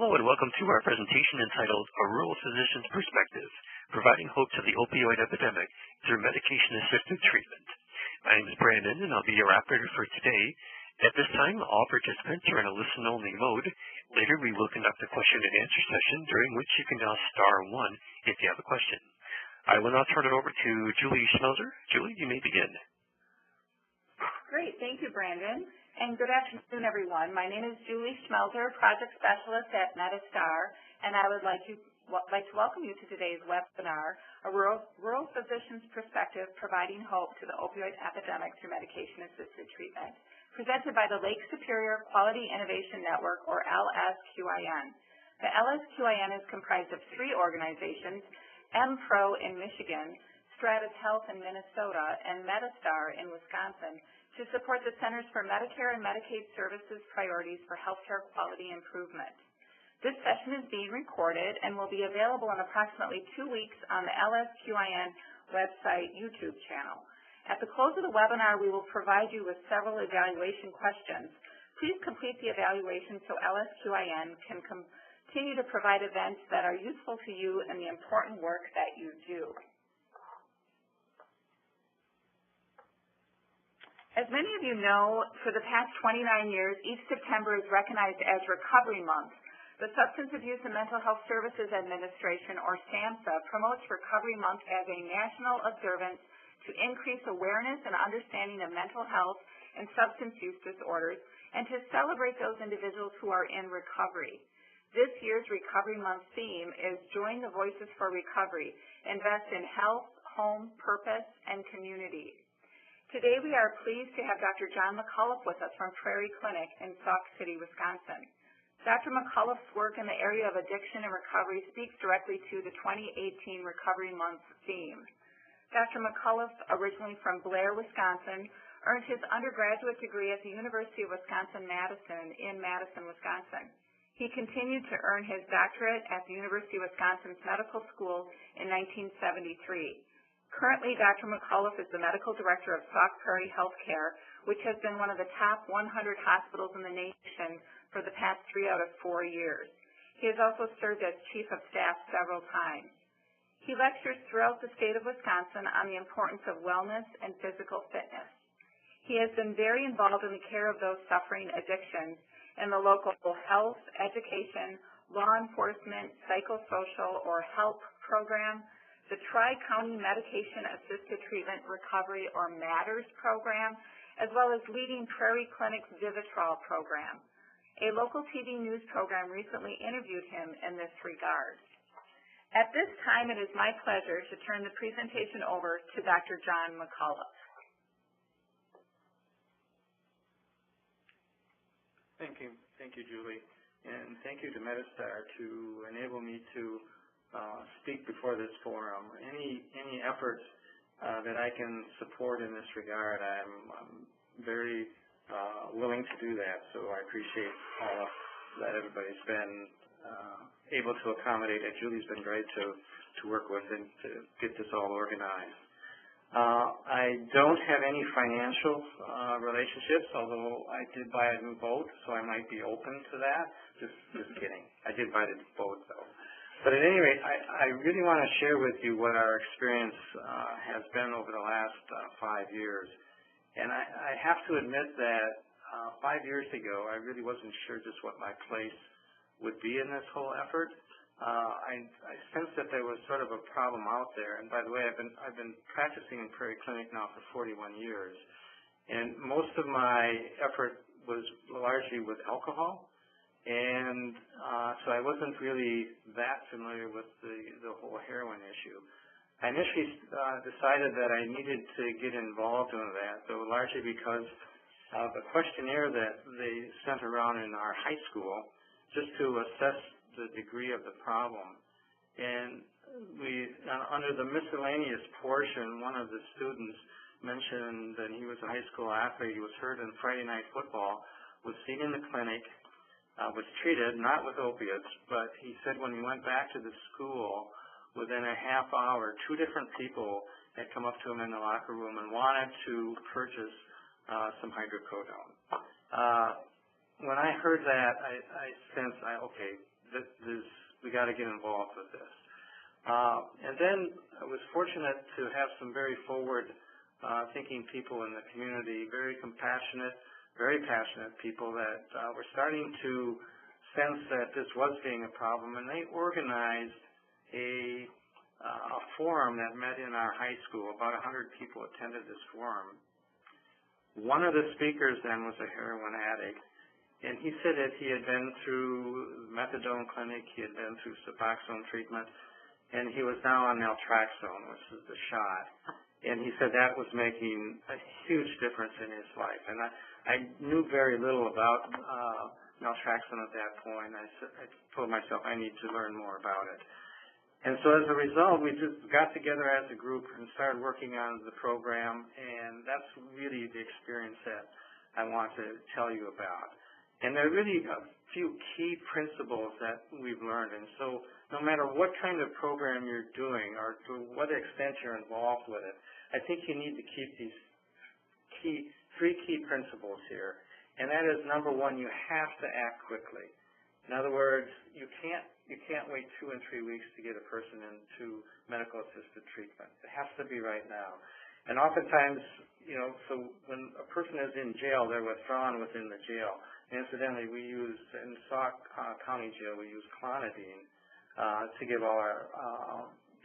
Hello and welcome to our presentation entitled A Rural Physician's Perspective, Providing Hope to the Opioid Epidemic Through Medication-Assisted Treatment. My name is Brandon and I'll be your operator for today. At this time, all participants are in a listen-only mode. Later, we will conduct a question-and-answer session during which you can dial *1 if you have a question. I will now turn it over to Julie Schmelzer. Julie, you may begin. Great. Thank you, Brandon. And good afternoon, everyone. My name is Julie Schmelzer, Project Specialist at Metastar, and I would like to welcome you to today's webinar, A Rural Physician's Perspective, Providing Hope to the Opioid Epidemic Through Medication-Assisted Treatment, presented by the Lake Superior Quality Innovation Network, or LSQIN. The LSQIN is comprised of three organizations, MPRO in Michigan, Stratus Health in Minnesota, and Metastar in Wisconsin, to support the Centers for Medicare and Medicaid Services priorities for healthcare quality improvement. This session is being recorded and will be available in approximately 2 weeks on the LSQIN website YouTube channel. At the close of the webinar, we will provide you with several evaluation questions. Please complete the evaluation so LSQIN can continue to provide events that are useful to you and the important work that you do. As many of you know, for the past 29 years, each September is recognized as Recovery Month. The Substance Abuse and Mental Health Services Administration, or SAMHSA, promotes Recovery Month as a national observance to increase awareness and understanding of mental health and substance use disorders, and to celebrate those individuals who are in recovery. This year's Recovery Month theme is Join the Voices for Recovery, Invest in Health, Home, Purpose, and Community. Today we are pleased to have Dr. John McAuliffe with us from Prairie Clinic in Sauk City, Wisconsin. Dr. McAuliffe's work in the area of addiction and recovery speaks directly to the 2018 Recovery Month theme. Dr. McAuliffe, originally from Blair, Wisconsin, earned his undergraduate degree at the University of Wisconsin-Madison in Madison, Wisconsin. He continued to earn his doctorate at the University of Wisconsin's Medical School in 1973. Currently, Dr. McAuliffe is the medical director of Sauk Prairie Healthcare, which has been one of the top 100 hospitals in the nation for the past 3 out of 4 years. He has also served as chief of staff several times. He lectures throughout the state of Wisconsin on the importance of wellness and physical fitness. He has been very involved in the care of those suffering addictions in the local health, education, law enforcement, psychosocial, or HELP program, the Tri-County Medication-Assisted Treatment Recovery, or MATTERS program, as well as leading Prairie Clinic's Vivitrol program. A local TV news program recently interviewed him in this regard. At this time, it is my pleasure to turn the presentation over to Dr. John McAuliffe. Thank you, Julie, and thank you to Metastar to enable me to speak before this forum. Any efforts that I can support in this regard, I'm very willing to do that. So I appreciate all that everybody's been able to accommodate. And Julie's been great to work with and to get this all organized. I don't have any financial relationships, although I did buy a new boat, so I might be open to that. Just kidding. I did buy the boat, though. But at any rate, I really want to share with you what our experience has been over the last 5 years. And I have to admit that 5 years ago, I really wasn't sure just what my place would be in this whole effort. I sensed that there was sort of a problem out there. And by the way, I've been practicing in Prairie Clinic now for 41 years. And most of my effort was largely with alcohol. And so I wasn't really that familiar with the whole heroin issue. I initially decided that I needed to get involved in that, though largely because of a questionnaire that they sent around in our high school just to assess the degree of the problem. And under the miscellaneous portion, one of the students mentioned that he was a high school athlete. He was hurt in Friday night football, was seen in the clinic, was treated, not with opiates, but he said when he went back to the school, within a half hour, 2 different people had come up to him in the locker room and wanted to purchase some hydrocodone. When I heard that, I sensed, okay, we got to get involved with this. And then I was fortunate to have some very forward-thinking people in the community, very compassionate, very passionate people that were starting to sense that this was being a problem, and they organized a forum that met in our high school. About 100 people attended this forum. One of the speakers then was a heroin addict, and he said that he had been through methadone clinic, he had been through Suboxone treatment, and he was now on naltrexone, which is the shot. And he said that was making a huge difference in his life. And I knew very little about naltrexone at that point. I told myself I need to learn more about it. And so as a result, we just got together as a group and started working on the program, and that's really the experience that I want to tell you about. And there are really a few key principles that we've learned. And so no matter what kind of program you're doing or to what extent you're involved with it, I think you need to keep these three key principles here. And that is, number one, you have to act quickly. In other words, you can't wait 2 and 3 weeks to get a person into medical-assisted treatment. It has to be right now. And oftentimes, so when a person is in jail, they're withdrawn within the jail. Incidentally, we use, in Sauk County Jail, we use clonidine to give all our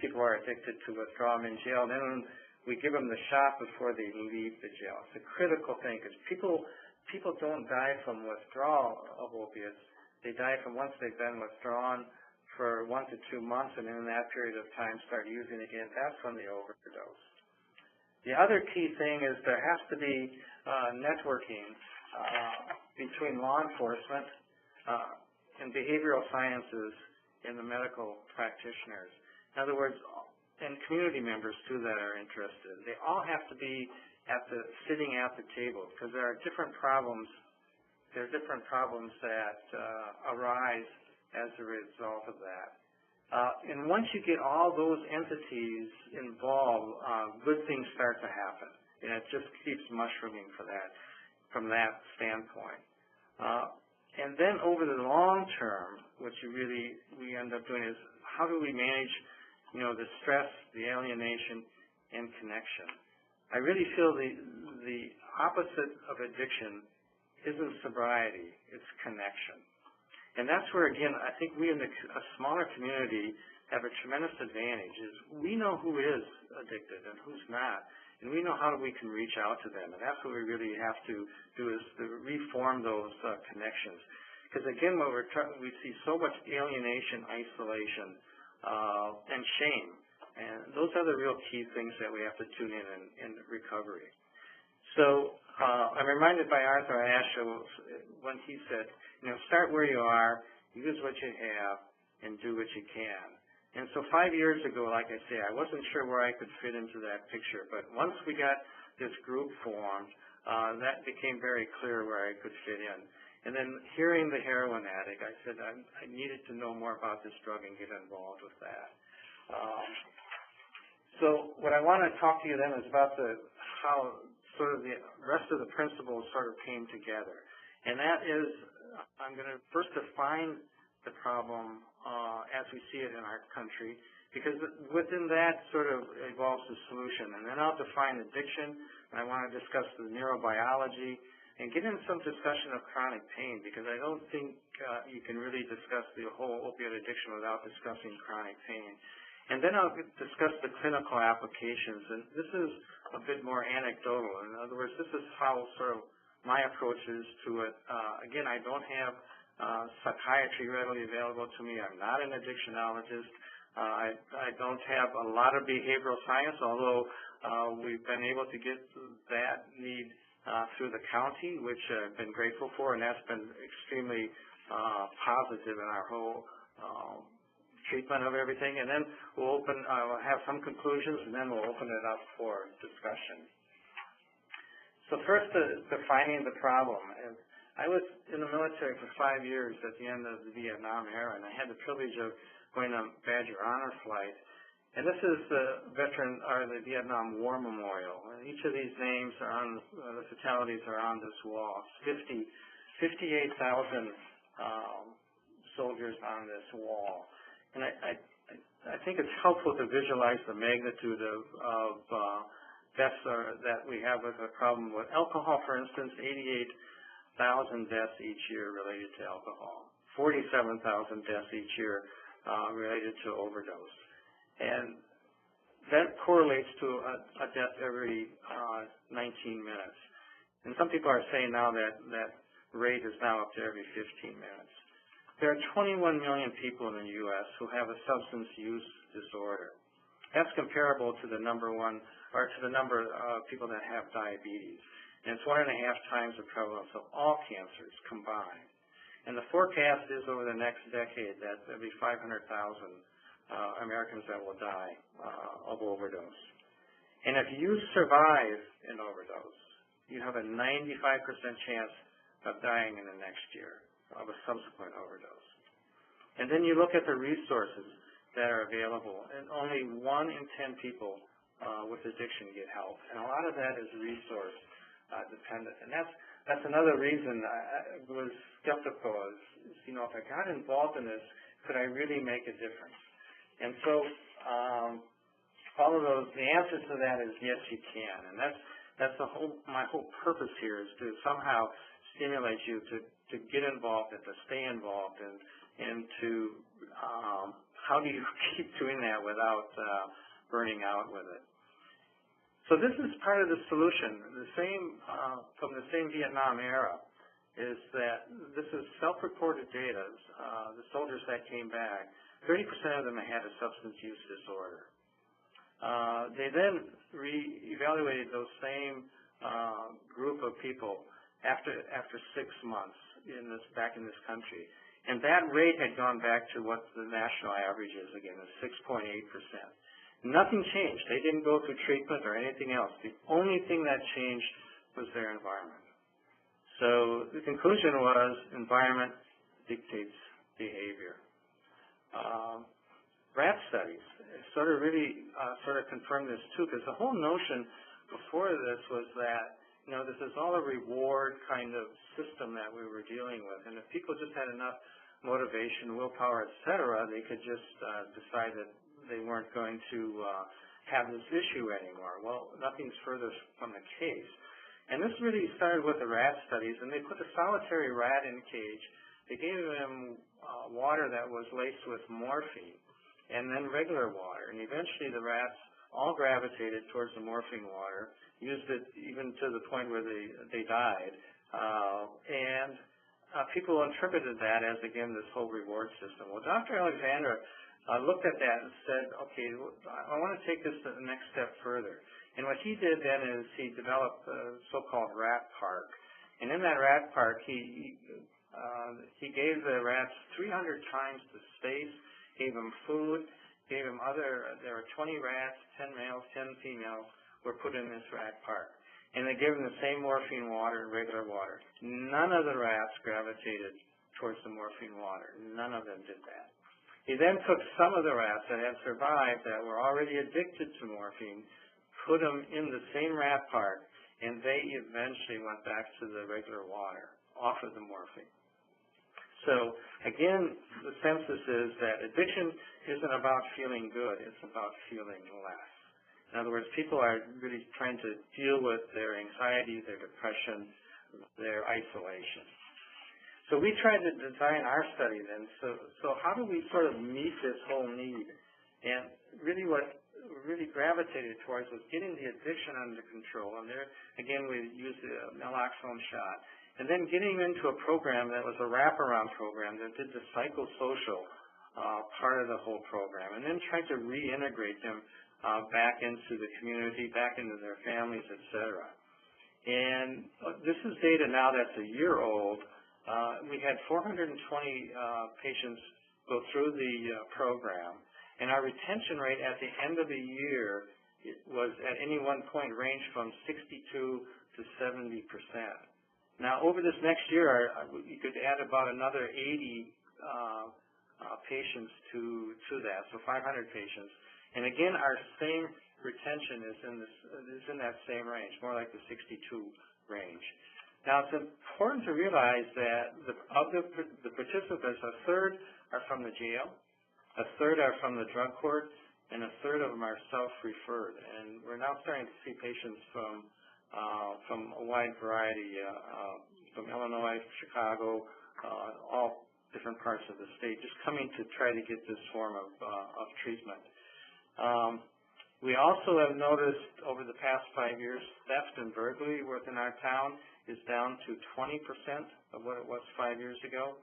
people who are addicted to withdraw them in jail. Then we give them the shot before they leave the jail. It's a critical thing because people don't die from withdrawal of opiates. They die from once they've been withdrawn for 1 to 2 months, and in that period of time start using again. That's when they overdose. The other key thing is there has to be networking between law enforcement and behavioral sciences and the medical practitioners. In other words, and community members too that are interested. They all have to be sitting at the table because there are different problems. There are different problems that arise as a result of that. And once you get all those entities involved, good things start to happen. And it just keeps mushrooming from that standpoint. And then over the long term, what we end up doing is how do we manage, the stress, the alienation, and connection. I really feel the opposite of addiction isn't sobriety, it's connection. And that's where, again, I think we in a smaller community have a tremendous advantage is we know who is addicted and who's not, and we know how we can reach out to them. And that's what we really have to do is to reform those connections. Because, again, we see so much alienation, isolation, and shame. And those are the real key things that we have to tune in recovery. So I'm reminded by Arthur Ashe when he said, start where you are, use what you have, and do what you can. And so 5 years ago, like I say, I wasn't sure where I could fit into that picture. But once we got this group formed, that became very clear where I could fit in. And then hearing the heroin addict, I said I needed to know more about this drug and get involved with that. So what I want to talk to you then is about how sort of the rest of the principles sort of came together. And that is, I'm going to first define the problem as we see it in our country, because within that sort of evolves the solution. And then I'll define addiction, and I want to discuss the neurobiology, and get into some discussion of chronic pain, because I don't think you can really discuss the whole opioid addiction without discussing chronic pain. And then I'll discuss the clinical applications, and this is a bit more anecdotal. In other words, this is how sort of my approach is to it. Again, I don't have psychiatry readily available to me. I'm not an addictionologist. I don't have a lot of behavioral science, although we've been able to get that need through the county, which I've been grateful for, and that's been extremely positive in our whole treatment of everything. And then we'll have some conclusions, and then we'll open it up for discussion. So first, defining the problem. I was in the military for 5 years at the end of the Vietnam era, and I had the privilege of going on Badger Honor Flight. And this is the the Vietnam War Memorial. And each of these names are on the fatalities are on this wall. 58,000 soldiers on this wall. And I think it's helpful to visualize the magnitude of deaths that we have with a problem with alcohol. For instance, 88,000 deaths each year related to alcohol, 47,000 deaths each year related to overdose. And that correlates to a death every 19 minutes. And some people are saying now that that rate is now up to every 15 minutes. There are 21 million people in the U.S. who have a substance use disorder. That's comparable to the number of people that have diabetes. And it's 1.5 times the prevalence of all cancers combined. And the forecast is over the next decade that there'll be 500,000 Americans that will die of overdose. And if you survive an overdose, you have a 95% chance of dying in the next year of a subsequent overdose. And then you look at the resources that are available, and only 1 in 10 people with addiction get help. And a lot of that is resource dependent. And that's another reason I was skeptical is, if I got involved in this, could I really make a difference? And so all of those, the answer to that is yes, you can. And that's my whole purpose here is to somehow stimulate you to get involved and to stay involved and to how do you keep doing that without burning out with it. So this is part of the solution. The same from the same Vietnam era is that this is self-reported data. The soldiers that came back, 30% of them had a substance use disorder. They then re-evaluated those same group of people after 6 months back in this country, and that rate had gone back to what the national average is again, is 6.8%. Nothing changed. They didn't go through treatment or anything else. The only thing that changed was their environment. So the conclusion was environment dictates behavior. Rat studies sort of confirmed this too, because the whole notion before this was that this is all a reward kind of system that we were dealing with, and if people just had enough motivation, willpower, etc., they could just decide that they weren't going to have this issue anymore. Well, nothing's further from the case. And this really started with the rat studies, and they put a solitary rat in a cage. They gave them water that was laced with morphine, and then regular water. And eventually the rats all gravitated towards the morphine water, used it even to the point where they died. People interpreted that as, again, this whole reward system. Well, Dr. Alexandra looked at that and said, okay, I want to take this to the next step further. And what he did then is he developed a so-called rat park. And in that rat park, he gave the rats 300 times the space, gave them food, gave them there were 20 rats, 10 males, 10 females were put in this rat park. And they gave them the same morphine water and regular water. None of the rats gravitated towards the morphine water. None of them did that. He then took some of the rats that had survived that were already addicted to morphine, put them in the same rat park, and they eventually went back to the regular water, off of the morphine. So, again, the census is that addiction isn't about feeling good, it's about feeling less. In other words, people are really trying to deal with their anxiety, their depression, their isolation. So we tried to design our study then. So how do we sort of meet this whole need? And really what really gravitated towards was getting the addiction under control. And there, again, we used the naloxone shot. And then getting into a program that was a wraparound program that did the psychosocial part of the whole program. And then tried to reintegrate them back into the community, back into their families, etc. And this is data now that's a year old. We had 420 patients go through the program, and our retention rate at the end of the year was at any one point ranged from 62 to 70%. Now, over this next year, you could add about another 80 patients to that, so 500 patients. And again, our same retention is in that same range, more like the 62 range. Now, it's important to realize that of the participants, a third are from the jail, a third are from the drug court, and a third of them are self-referred. And we're now starting to see patients from a wide variety, from Illinois, Chicago, all different parts of the state, just coming to try to get this form of treatment. We also have noticed over the past 5 years, theft and burglary within our town is down to 20% of what it was 5 years ago.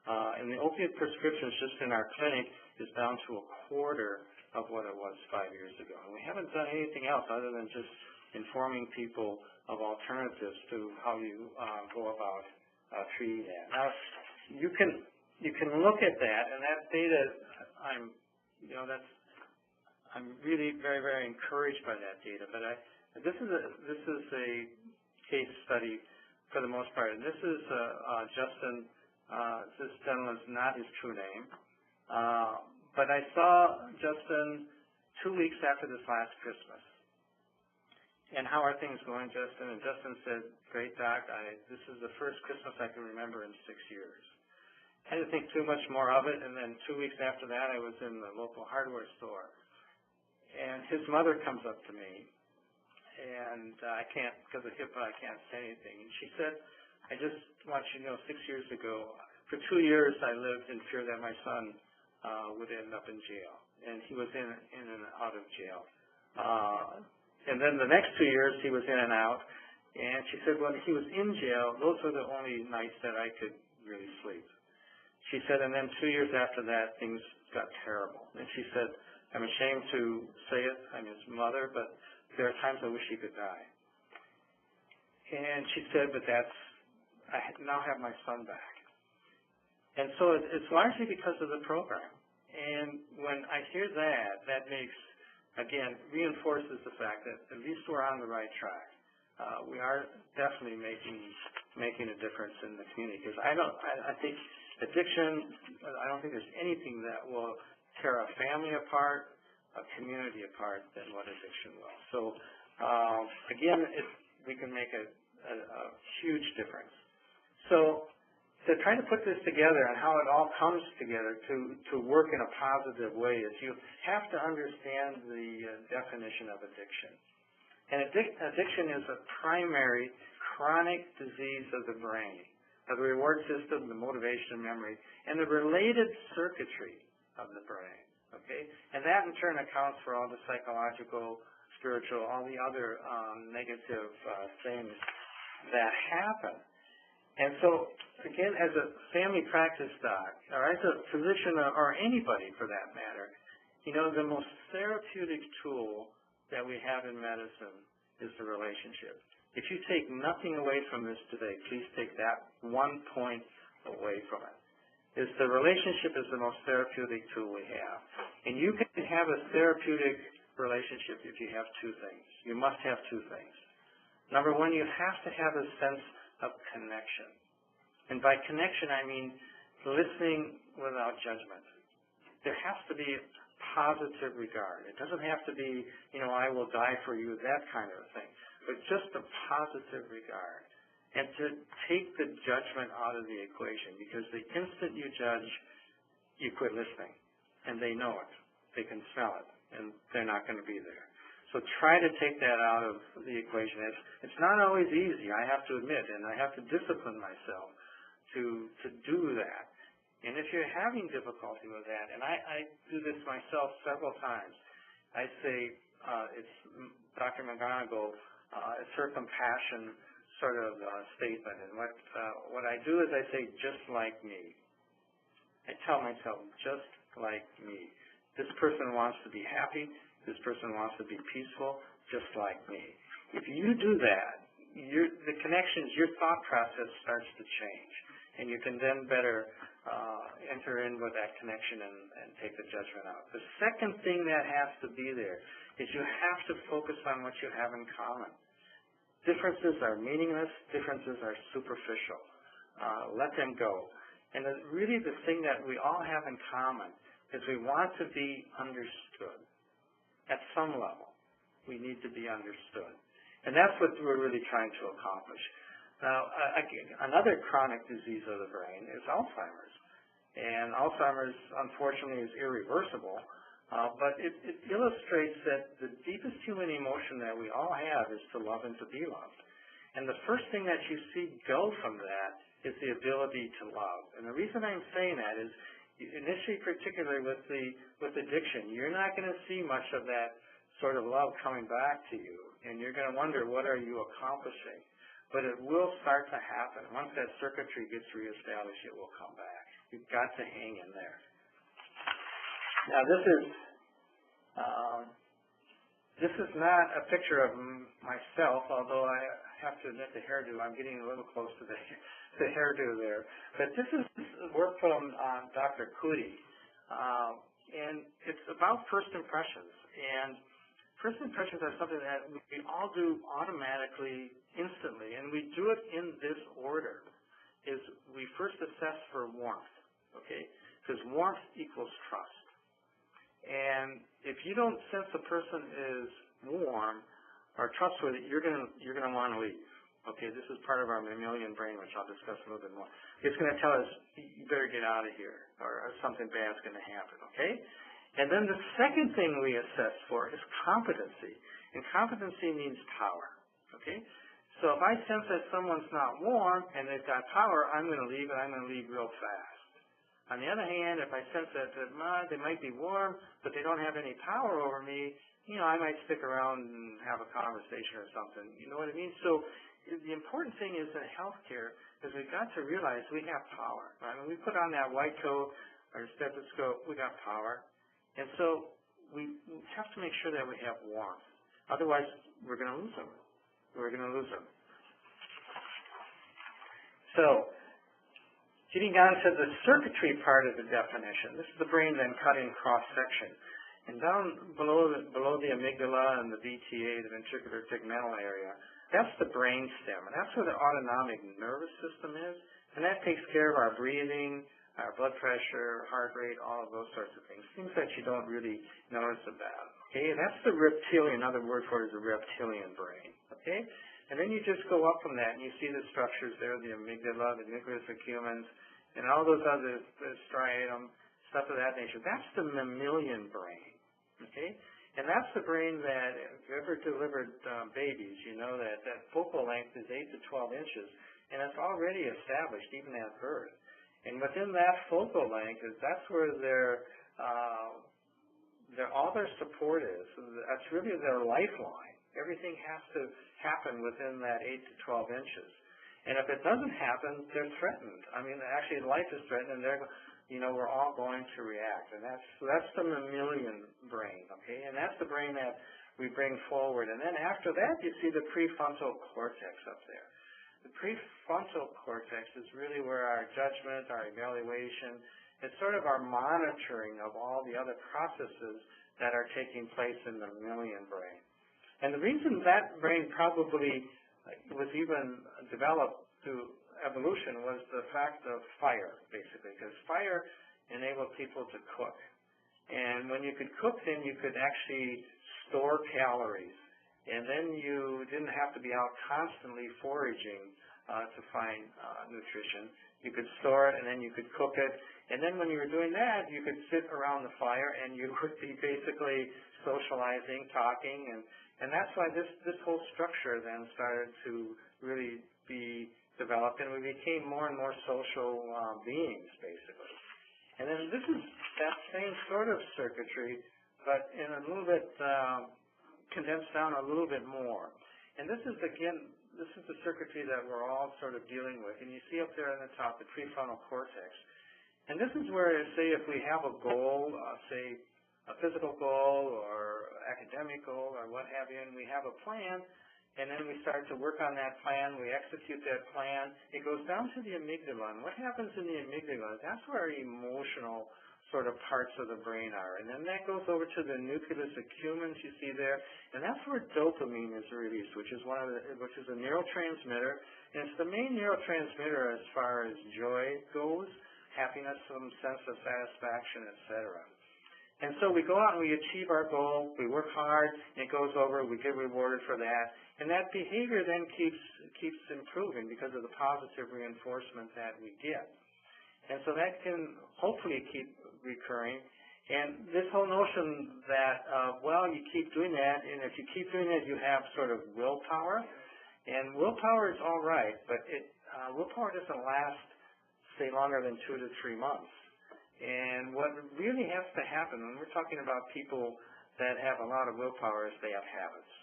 And the opiate prescriptions just in our clinic is down to a quarter of what it was 5 years ago. And we haven't done anything else other than just informing people of alternatives to how you go about treating that. Now, you can look at that, and that data, I'm really very, very encouraged by that data. But this is a case study for the most part, and this is Justin. This gentleman's not his true name, but I saw Justin 2 weeks after this last Christmas. And how are things going, Justin? And Justin said, "Great, Doc. This is the first Christmas I can remember in 6 years." I didn't think too much more of it, and then 2 weeks after that, I was in the local hardware store, and his mother comes up to me, and I can't, because of HIPAA, I can't say anything. And she said, "I just want you to know, 6 years ago, for 2 years, I lived in fear that my son would end up in jail, and he was in and out of jail. And then the next 2 years, he was in and out. And she said, when he was in jail, those were the only nights that I could really sleep." She said, and then 2 years after that, things got terrible. And she said, "I'm ashamed to say it, I'm his mother, but there are times I wish he could die." And she said, "But I now have my son back." And so it's largely because of the program. And when I hear that, that makes, again, reinforces the fact that at least we're on the right track. We are definitely making a difference in the community, because I think addiction, I don't think there's anything that will tear a family apart, a community apart, than what addiction will. So again, we can make a huge difference. So to try to put this together and how it all comes together to work in a positive way is you have to understand the definition of addiction. And addiction is a primary chronic disease of the brain, of the reward system, the motivation, memory, and the related circuitry of the brain. Okay? And that in turn accounts for all the psychological, spiritual, all the other negative things that happen. And so, again, as a family practice doc, or as a physician, or anybody for that matter, the most therapeutic tool that we have in medicine is the relationship. If you take nothing away from this today, please take that 1 point away from it. The relationship is the most therapeutic tool we have. And you can have a therapeutic relationship if you have two things. You must have two things. Number one, you have to have a sense of connection. And by connection, I mean listening without judgment. There has to be positive regard. It doesn't have to be, I will die for you, that kind of thing, but just a positive regard. And to take the judgment out of the equation, because the instant you judge, you quit listening. And they know it. They can smell it, and they're not going to be there. So try to take that out of the equation. It's not always easy, I have to admit, and I have to discipline myself to do that. And if you're having difficulty with that, and I do this myself several times, I say, it's Dr. McGonigal, it's her compassion sort of statement. And what I do is I say, just like me. I tell myself, just like me. This person wants to be happy. This person wants to be peaceful, just like me. If you do that, the connections, your thought process starts to change. And you can then better enter in with that connection and take the judgment out. The second thing that has to be there is you have to focus on what you have in common. Differences are meaningless. Differences are superficial. Let them go. And really the thing that we all have in common is we want to be understood. At some level, we need to be understood. And that's what we're really trying to accomplish. Now, another chronic disease of the brain is Alzheimer's. And Alzheimer's, unfortunately, is irreversible, but it illustrates that the deepest human emotion that we all have is to love and to be loved. And the first thing that you see go from that is the ability to love. And the reason I'm saying that is, initially, particularly with addiction, you're not going to see much of that sort of love coming back to you, and you're going to wonder, what are you accomplishing? But it will start to happen. Once that circuitry gets reestablished, it will come back. You've got to hang in there. Now, this is not a picture of myself, although I have to admit the hairdo, I'm getting a little close to the hairdo there. But this is work from Dr. Cootie, and it's about first impressions. And first impressions are something that we all do automatically, instantly, and we do it in this order. Is we first assess for warmth, okay? Because warmth equals trust. And if you don't sense a person is warm or trustworthy, you're gonna want to leave. Okay, this is part of our mammalian brain, which I'll discuss a little bit more. It's going to tell us, you better get out of here, or something bad's going to happen, okay? And then the second thing we assess for is competency. And competency means power, okay? So if I sense that someone's not warm and they've got power, I'm going to leave, and I'm going to leave real fast. On the other hand, if I sense that they might be warm, but they don't have any power over me, I might stick around and have a conversation or something. You know what I mean? So the important thing is in healthcare is we've got to realize we have power. Right? When we put on that white coat or stethoscope, we got power. And so we have to make sure that we have warmth. Otherwise, we're going to lose them. We're going to lose them. So, getting on to the circuitry part of the definition, this is the brain then cutting cross-section. And down below the amygdala and the VTA, the ventricular tegmental area, that's the brain stem, and that's where the autonomic nervous system is, and that takes care of our breathing, our blood pressure, heart rate, all of those sorts of things that you don't really notice about. Okay, that's the reptilian. Another word for it is the reptilian brain. Okay, and then you just go up from that, and you see the structures there: the amygdala, the nucleus accumbens, and all those other striatum, stuff of that nature. That's the mammalian brain. Okay. And that's the brain that, if you ever delivered babies, you know that focal length is 8 to 12 inches, and it's already established even at birth. And within that focal length, that's where all their support is. So that's really their lifeline. Everything has to happen within that 8 to 12 inches. And if it doesn't happen, they're threatened. I mean, actually, life is threatened, and we're all going to react, and that's the mammalian brain, okay? And that's the brain that we bring forward. And then after that, you see the prefrontal cortex up there. The prefrontal cortex is really where our judgment, our evaluation, it's sort of our monitoring of all the other processes that are taking place in the mammalian brain. And the reason that brain probably was even developed through evolution was the fact of fire, basically, because fire enabled people to cook. And when you could cook, then you could actually store calories. And then you didn't have to be out constantly foraging to find nutrition. You could store it, and then you could cook it. And then when you were doing that, you could sit around the fire, and you would be basically socializing, talking, and that's why this whole structure then started to really be developed, and we became more and more social beings, basically. And then this is that same sort of circuitry, but in a little bit condensed down a little bit more. And this is, again, this is the circuitry that we're all sort of dealing with. And you see up there on the top, the prefrontal cortex. And this is where, say, if we have a goal, say, a physical goal or academic goal or what have you, and we have a plan, and then we start to work on that plan, we execute that plan, it goes down to the amygdala. And what happens in the amygdala, that's where our emotional sort of parts of the brain are. And then that goes over to the nucleus accumbens you see there, and that's where dopamine is released, which is a neurotransmitter. And it's the main neurotransmitter as far as joy goes, happiness, some sense of satisfaction, etc. And so we go out and we achieve our goal, we work hard, and it goes over, we get rewarded for that, and that behavior then keeps improving because of the positive reinforcement that we get. And so that can hopefully keep recurring. And this whole notion that, well, you keep doing that, and if you keep doing it, you have sort of willpower. And willpower is all right, but willpower doesn't last, say, longer than 2 to 3 months. And what really has to happen when we're talking about people that have a lot of willpower is they have habits.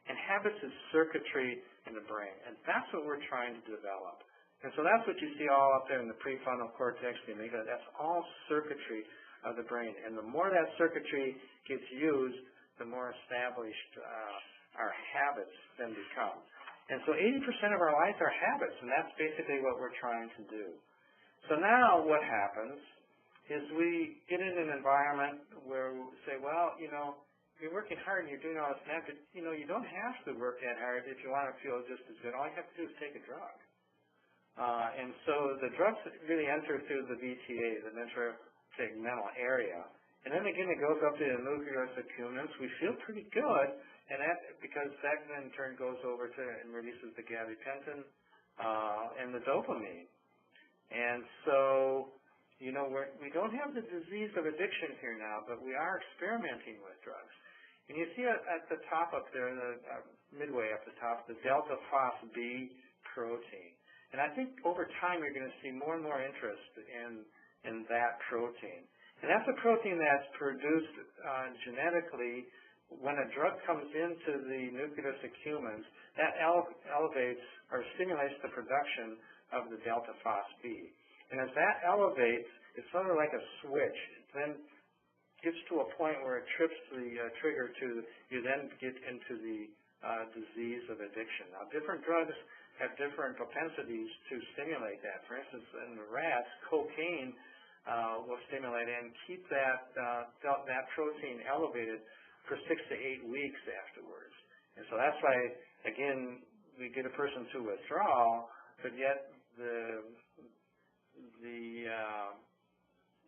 And habits is circuitry in the brain, and that's what we're trying to develop. And so that's what you see all up there in the prefrontal cortex, the amygdala. That's all circuitry of the brain. And the more that circuitry gets used, the more established our habits then become. And so 80% of our life are habits, and that's basically what we're trying to do. So now what happens is we get in an environment where we say, well, you're working hard and you're doing all this, but, you don't have to work that hard if you want to feel just as good. All you have to do is take a drug. And so the drugs really enter through the VTA, the ventricular area. And then again, it goes up to the nucleus accumbens. We feel pretty good, and because that then in turn goes over to and releases the gabapentin and the dopamine. And so, we don't have the disease of addiction here now, but we are experimenting with drugs. And you see at the top up there, midway up the top, the delta phos B protein. And I think over time you're going to see more and more interest in that protein. And that's a protein that's produced genetically when a drug comes into the nucleus accumbens. That elevates or stimulates the production of the delta phos B. And as that elevates, it's sort of like a switch. It then gets to a point where it trips the trigger you then get into the disease of addiction. Now, different drugs have different propensities to stimulate that. For instance, in the rats, cocaine will stimulate and keep that protein elevated for 6 to 8 weeks afterwards. And so that's why, again, we get a person to withdrawal, but yet the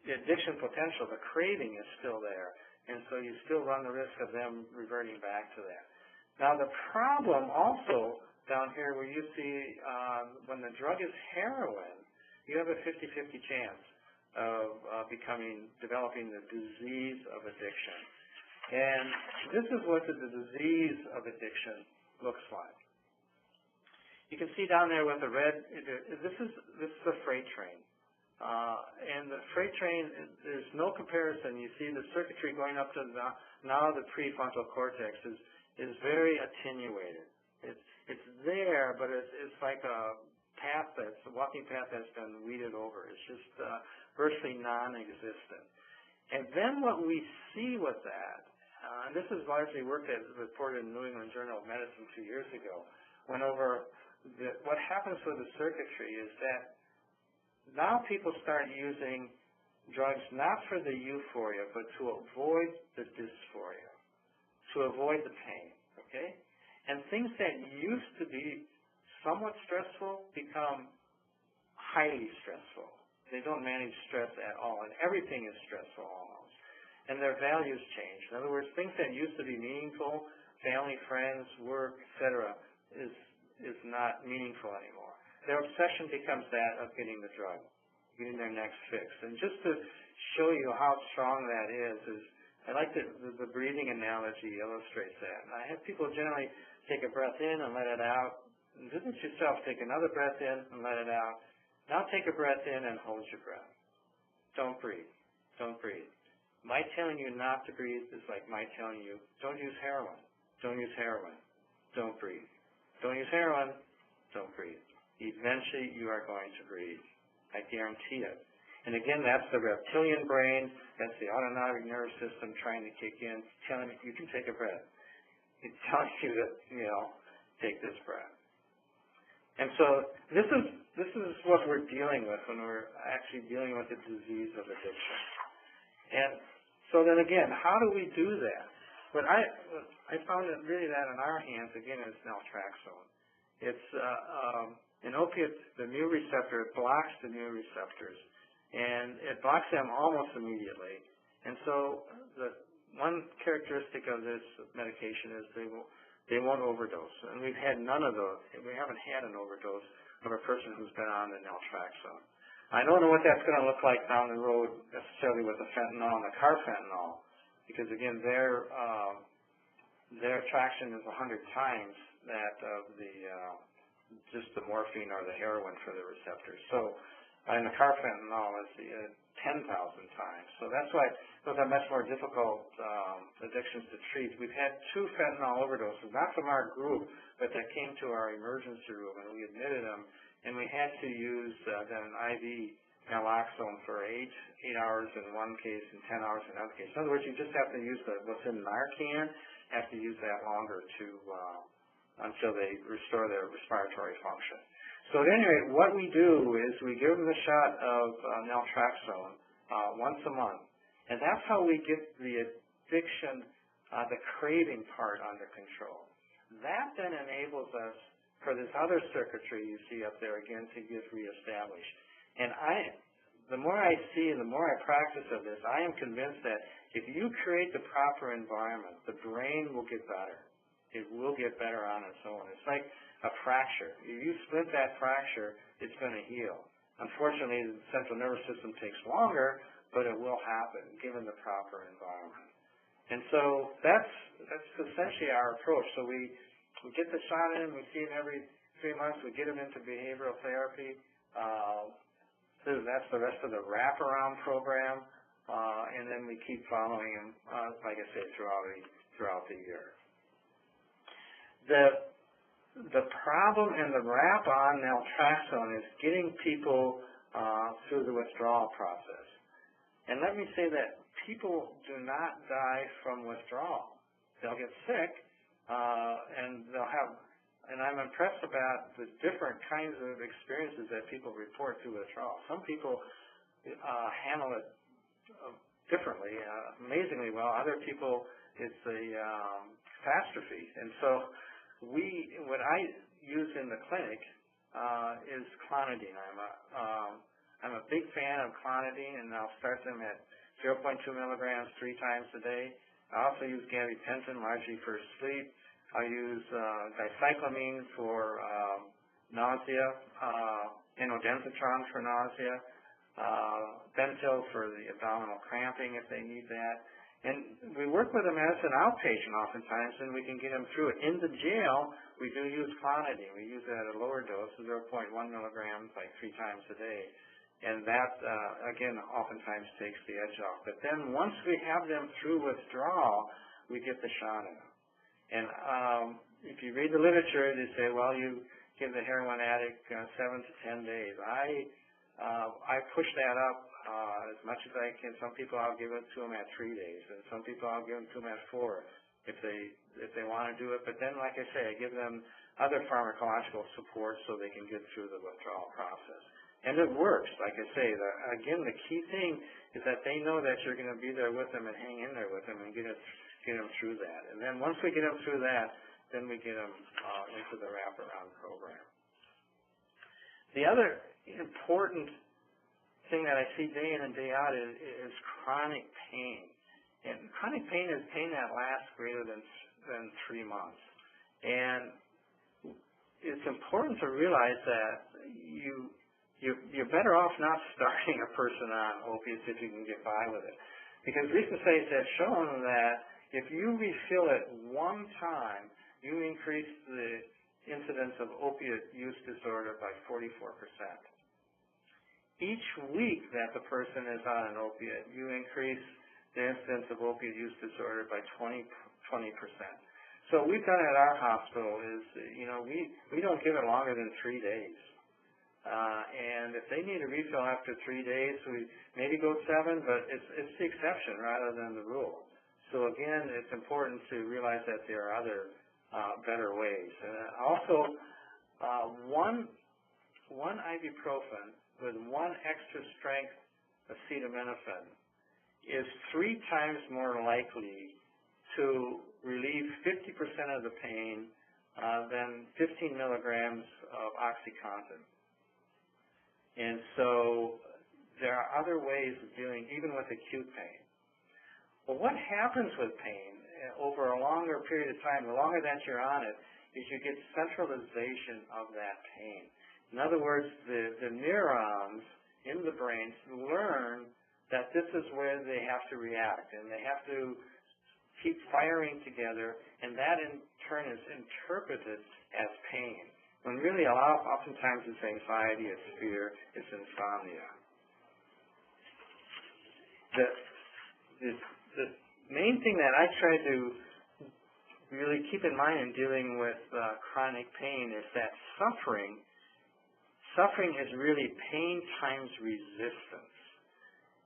addiction potential, the craving is still there, and so you still run the risk of them reverting back to that. Now the problem also down here where you see when the drug is heroin, you have a 50-50 chance of developing the disease of addiction. And this is what the disease of addiction looks like. You can see down there with the red, this is a freight train. And the freight train, there's no comparison. You see the circuitry going up to now the prefrontal cortex is very attenuated. It's there, but it's like a walking path that's been weeded over. It's just virtually non-existent. And then what we see with that, and this is largely work that was reported in the New England Journal of Medicine 2 years ago, went over what happens with the circuitry is that now people start using drugs not for the euphoria, but to avoid the dysphoria, to avoid the pain, okay? And things that used to be somewhat stressful become highly stressful. They don't manage stress at all, and everything is stressful almost. And their values change. In other words, things that used to be meaningful, family, friends, work, etc., is not meaningful anymore. Their obsession becomes that of getting the drug, getting their next fix. And just to show you how strong that is I like the breathing analogy illustrates that. And I have people generally take a breath in and let it out. And visit yourself, take another breath in and let it out. Now take a breath in and hold your breath. Don't breathe. Don't breathe. My telling you not to breathe is like my telling you, don't use heroin. Don't use heroin. Don't breathe. Don't use heroin. Don't breathe. Eventually you are going to breathe. I guarantee it. And again, that's the reptilian brain. That's the autonomic nervous system trying to kick in, telling you, you can take a breath. It's telling you that, take this breath. And so this is what we're dealing with when we're actually dealing with the disease of addiction. And so then again, how do we do that? But I found that really that in our hands, again, is naltrexone. It's an opiate, the mu receptor, it blocks the mu receptors. And it blocks them almost immediately. And so the one characteristic of this medication is they won't overdose. And we've had none of those. We haven't had an overdose of a person who's been on the naltrexone. I don't know what that's going to look like down the road necessarily with the fentanyl and the carfentanil, because again, their traction is 100 times that of the just the morphine or the heroin for the receptors. So, and the carfentanil is 10,000 times. So that's why those are much more difficult addictions to treat. We've had 2 fentanyl overdoses, not from our group, but that came to our emergency room, and we admitted them, and we had to use then an IV naloxone for 8 hours in one case and 10 hours in another case. In other words, you just have to use what's in Narcan, have to use that longer to until they restore their respiratory function. So at any rate, what we do is we give them a shot of naltrexone once a month, and that's how we get the addiction, the craving part under control. That then enables us for this other circuitry you see up there again to get reestablished. And the more I see and the more I practice of this, I am convinced that if you create the proper environment, the brain will get better. It will get better on its own. It's like a fracture. If you split that fracture, it's going to heal. Unfortunately, the central nervous system takes longer, but it will happen given the proper environment. And so that's essentially our approach. So we get the shot in, we see him every 3 months, we get him into behavioral therapy. That's the rest of the wraparound program, and then we keep following him, like I say, throughout the year. The problem in the wrap-on naltrexone is getting people through the withdrawal process. And let me say that people do not die from withdrawal. They'll get sick, and I'm impressed about the different kinds of experiences that people report through withdrawal. Some people handle it differently, amazingly well. Other people, it's a catastrophe. And so what I use in the clinic is clonidine. I'm a big fan of clonidine, and I'll start them at 0.2 milligrams 3 times a day. I also use gabapentin largely for sleep. I use dicyclamine for nausea, endotensitron for nausea, Bentil for the abdominal cramping if they need that. And we work with them as an outpatient oftentimes, and we can get them through it. In the jail, we do use clonidine. We use it at a lower dose, 0.1 milligrams, like 3 times a day. And that, again, oftentimes takes the edge off. But then once we have them through withdrawal, we get the shot in them. And if you read the literature, they say, well, you give the heroin addict 7 to 10 days. I push that up as much as I can. Some people I'll give it to them at 3 days, and some people I'll give them to them at 4 if they want to do it. But then, like I say, I give them other pharmacological support so they can get through the withdrawal process. And it works. Like I say, again, the key thing is that they know that you're going to be there with them and hang in there with them and get them through that. And then once we get them through that, then we get them into the wraparound program. The other important thing that I see day in and day out is chronic pain. And chronic pain is pain that lasts greater than 3 months. And it's important to realize that you're better off not starting a person on opiates if you can get by with it. Because recent studies have shown that if you refill it one time, you increase the incidence of opiate use disorder by 44%. Each week that the person is on an opiate, you increase the incidence of opiate use disorder by 20%. So what we've done at our hospital is, we don't give it longer than 3 days. And if they need a refill after 3 days, we maybe go 7, but it's the exception rather than the rule. So again, it's important to realize that there are other better ways. Also, one ibuprofen with 1 extra strength acetaminophen is 3 times more likely to relieve 50% of the pain than 15 milligrams of OxyContin. And so there are other ways of dealing even with acute pain. Well, what happens with pain over a longer period of time, the longer that you're on it, is you get centralization of that pain. In other words, the neurons in the brain learn that this is where they have to react, and they have to keep firing together, and that in turn is interpreted as pain, when really oftentimes it's anxiety, it's fear, it's insomnia. The main thing that I try to really keep in mind in dealing with chronic pain is that suffering is really pain times resistance.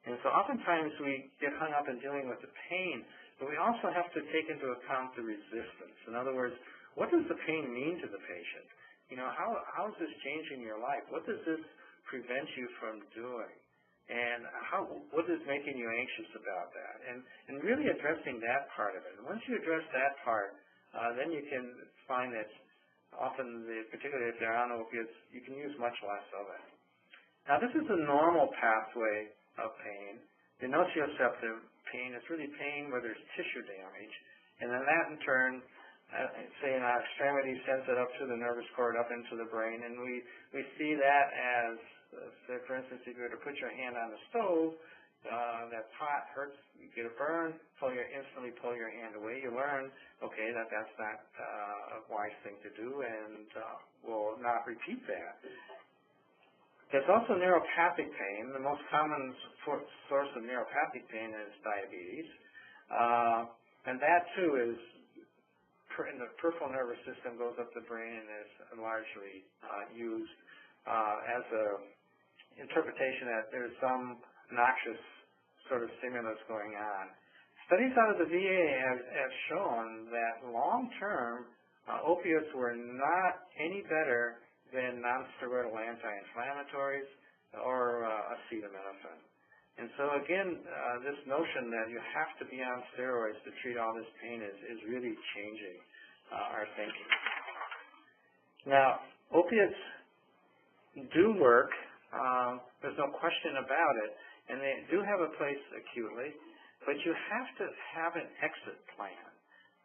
And so oftentimes we get hung up in dealing with the pain, but we also have to take into account the resistance. In other words, what does the pain mean to the patient? You know, how is this changing your life? What does this prevent you from doing? And what is making you anxious about that? And really addressing that part of it. And once you address that part, then you can find that often, particularly if they're on opiates, you can use much less of it. Now, this is a normal pathway of pain. The nociceptive pain is really pain where there's tissue damage, and then that in turn, say in our extremity, sends it up to the nervous cord, up into the brain, and we see that as, say for instance, if you were to put your hand on the stove, that's hot, hurts, you get a burn, instantly pull your hand away. You learn, okay, that's not a wise thing to do, and will not repeat that. There's also neuropathic pain. The most common source of neuropathic pain is diabetes. And that, too, is in the peripheral nervous system, goes up the brain, and is largely used as an interpretation that there's some noxious sort of stimulus going on. Studies out of the VA have shown that long-term, opioids were not any better than non-steroidal anti-inflammatories or acetaminophen. And so again, this notion that you have to be on steroids to treat all this pain is really changing our thinking. Now, opiates do work. There's no question about it. And they do have a place acutely, but you have to have an exit plan.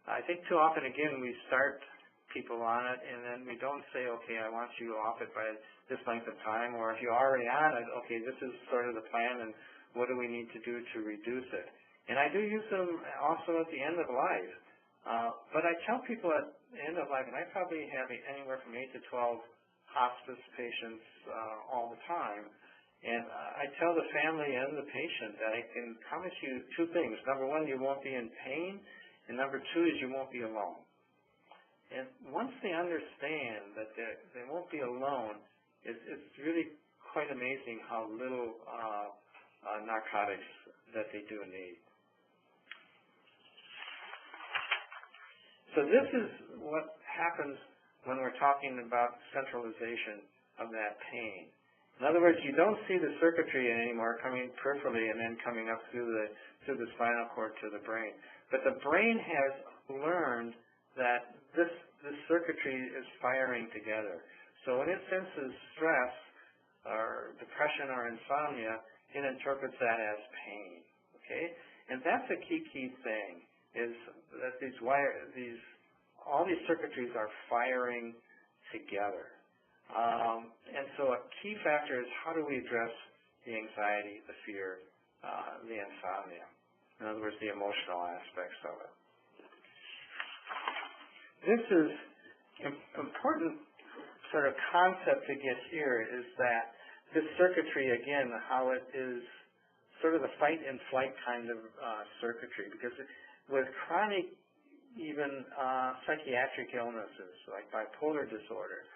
I think too often, again, we start people on it, and then we don't say, okay, I want you off it by this length of time, or if you're already on it, okay, this is sort of the plan, and what do we need to do to reduce it? And I do use them also at the end of life. But I tell people at the end of life, and I probably have anywhere from 8 to 12 hospice patients all the time, and I tell the family and the patient that I can promise you two things. Number one, you won't be in pain, and number two is you won't be alone. And once they understand that they won't be alone, it's really quite amazing how little narcotics that they do need. So this is what happens when we're talking about centralization of that pain. In other words, you don't see the circuitry anymore coming peripherally and then coming up through the spinal cord to the brain. But the brain has learned that this circuitry is firing together. So when it senses stress or depression or insomnia, it interprets that as pain. Okay? And that's a key thing, is that all these circuitries are firing together. And so a key factor is how do we address the anxiety, the fear, the insomnia. In other words, the emotional aspects of it. This is an important sort of concept to get here, is that this circuitry, again, how it is sort of the fight and flight kind of circuitry. Because with chronic, even psychiatric illnesses like bipolar disorder,